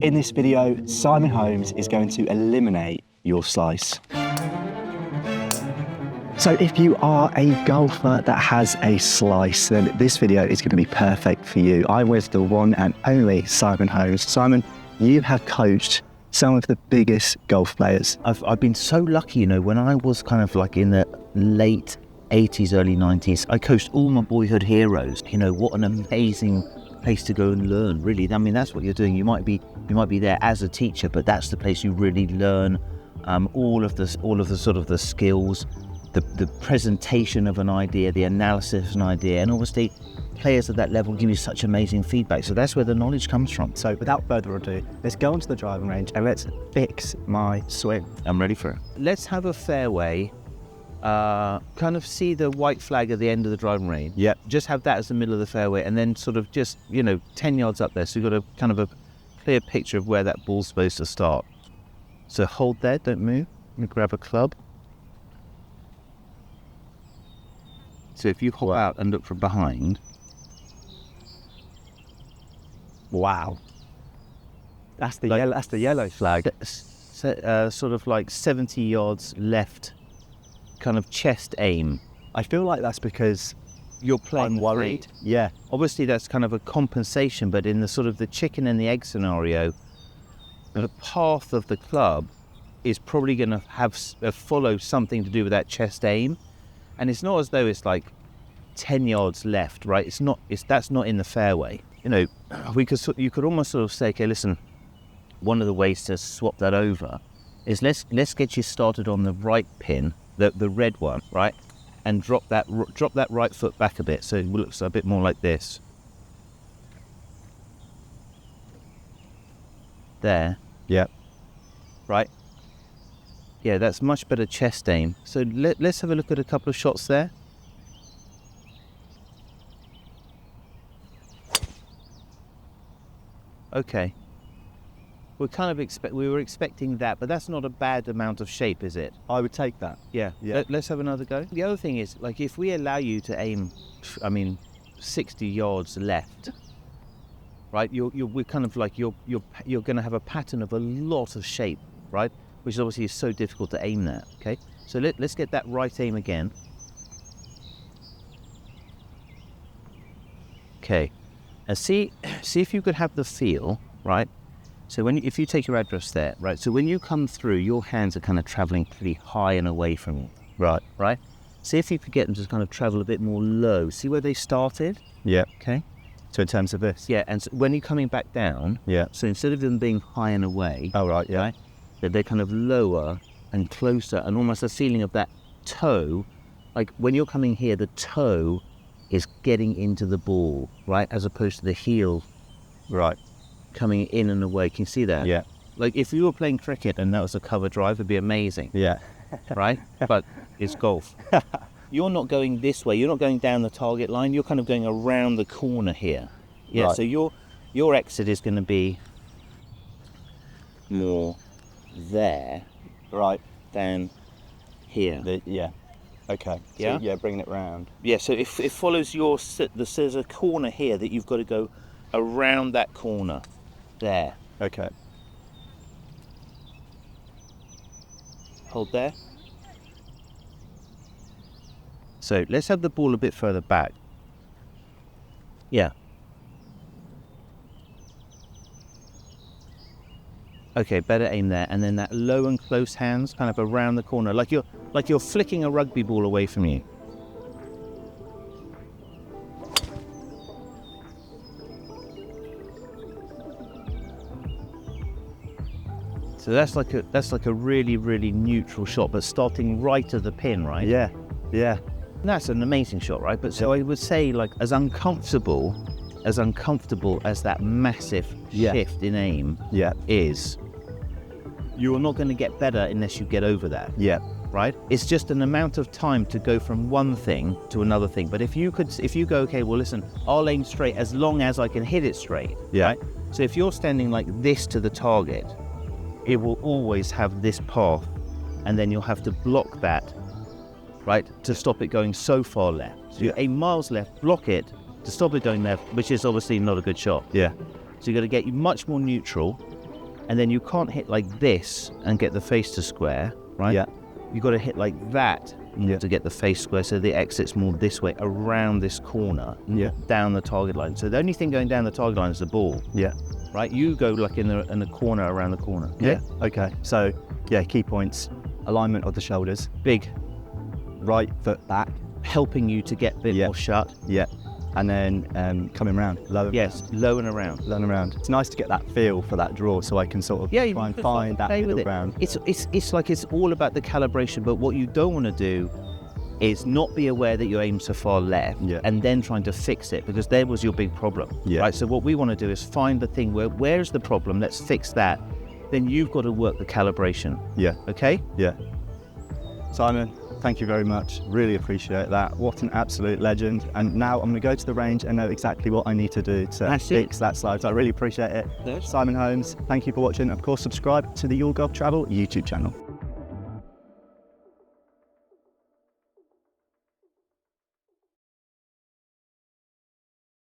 In this video, Simon Holmes is going to eliminate your slice. So if you are a golfer that has a slice, then this video is going to be perfect for you. I'm with the one and only Simon Holmes. Simon, you have coached some of the biggest golf players. I've been so lucky, when I was kind of like in the late 80s, early 90s, I coached all my boyhood heroes. What an amazing place to go and learn, really. I mean, that's what you're doing. You might be there as a teacher, but that's the place you really learn all of the sort of the skills, the presentation of an idea, the analysis of an idea, and obviously players at that level give you such amazing feedback. So that's where the knowledge comes from. So without further ado, let's go onto the driving range and let's fix my swing. I'm ready for it. Let's have a fairway. Kind of see the white flag at the end of the driving range. Yep. Just have that as the middle of the fairway, and then sort of just 10 yards up there, so you've got a kind of a clear picture of where that ball's supposed to start. So hold there, don't move. I'm gonna grab a club. So if you hop out and look from behind. Wow. That's the yellow. That's the yellow flag. Sort of like 70 yards left. Kind of chest aim. I feel like that's because you're playing I'm worried. Yeah. Obviously that's kind of a compensation, but in the sort of the chicken and the egg scenario, the path of the club is probably going to have follow something to do with that chest aim, and it's not as though it's like 10 yards left, right? That's not in the fairway. You could almost sort of say, okay, listen, one of the ways to swap that over is let's get you started on the right pin. The red one, right, and drop that right foot back a bit, so it looks a bit more like this. There. Yep. Right. Yeah, that's much better chest aim. So let's have a look at a couple of shots there. Okay. We were expecting that, but that's not a bad amount of shape, is it? I would take that. Yeah. Let's have another go. The other thing is, like, if we allow you to aim, 60 yards left, right? We're kind of like you're going to have a pattern of a lot of shape, right? Which is obviously so difficult to aim that. Okay. So let's get that right aim again. Okay. And see if you could have the feel, right? So if you take your address there, right? So when you come through, your hands are kind of traveling pretty high and away from you. Right? See if you could get them to kind of travel a bit more low. See where they started? Yeah. Okay. So in terms of this? Yeah, and so when you're coming back down, so instead of them being high and away, right, they're kind of lower and closer, and almost a feeling of that toe, like when you're coming here, the toe is getting into the ball, right? As opposed to the heel. Right. Coming in and away. Can you see that? Yeah. Like if you were playing cricket and that was a cover drive, it'd be amazing. Yeah. Right? But it's golf. You're not going this way. You're not going down the target line. You're kind of going around the corner here. Yeah. Right. So your exit is going to be more there, right, than here. Okay. Yeah. So, bringing it round. Yeah. So it follows there's a corner here that you've got to go around that corner there. Okay. Hold there. So let's have the ball a bit further back. Yeah. Okay, better aim there, and then that low and close hands kind of around the corner, like you're flicking a rugby ball away from you. So that's like a really, really neutral shot, but starting right at the pin, right? Yeah. And that's an amazing shot, right? But so I would say, like, as uncomfortable as that massive shift in aim is, you're not going to get better unless you get over that. Yeah. Right? It's just an amount of time to go from one thing to another thing. But if you go, okay, well, listen, I'll aim straight as long as I can hit it straight. Yeah. Right? So if you're standing like this to the target, it will always have this path, and then you'll have to block that, right, to stop it going so far left. So you aim miles left, block it to stop it going left, which is obviously not a good shot. Yeah. So you've got to get you much more neutral, And then you can't hit like this and get the face to square, right? Yeah. You've got to hit like that to get the face square, so the exit's more this way, around this corner, down the target line. So the only thing going down the target line is the ball. Yeah. Right? You go like in the corner, around the corner. Yeah. Okay. So, yeah, key points. Alignment of the shoulders. Big. Right foot back. Helping you to get a bit more shut. Yeah. And then coming round. Low. Yes, low and around. Low and around. It's nice to get that feel for that draw, so I can sort of try and find that middle ground. It's like it's all about the calibration, but what you don't want to do is not be aware that your aim's so far left and then trying to fix it, because there was your big problem. Right? So what we want to do is find the thing where's the problem, let's fix that. Then you've got to work the calibration. Yeah. Okay? Yeah. Simon, thank you very much. Really appreciate that. What an absolute legend. And now I'm going to go to the range and know exactly what I need to do to fix that slide. So I really appreciate it. Simon Holmes, thank you for watching. Of course, subscribe to the Your Golf Travel YouTube channel.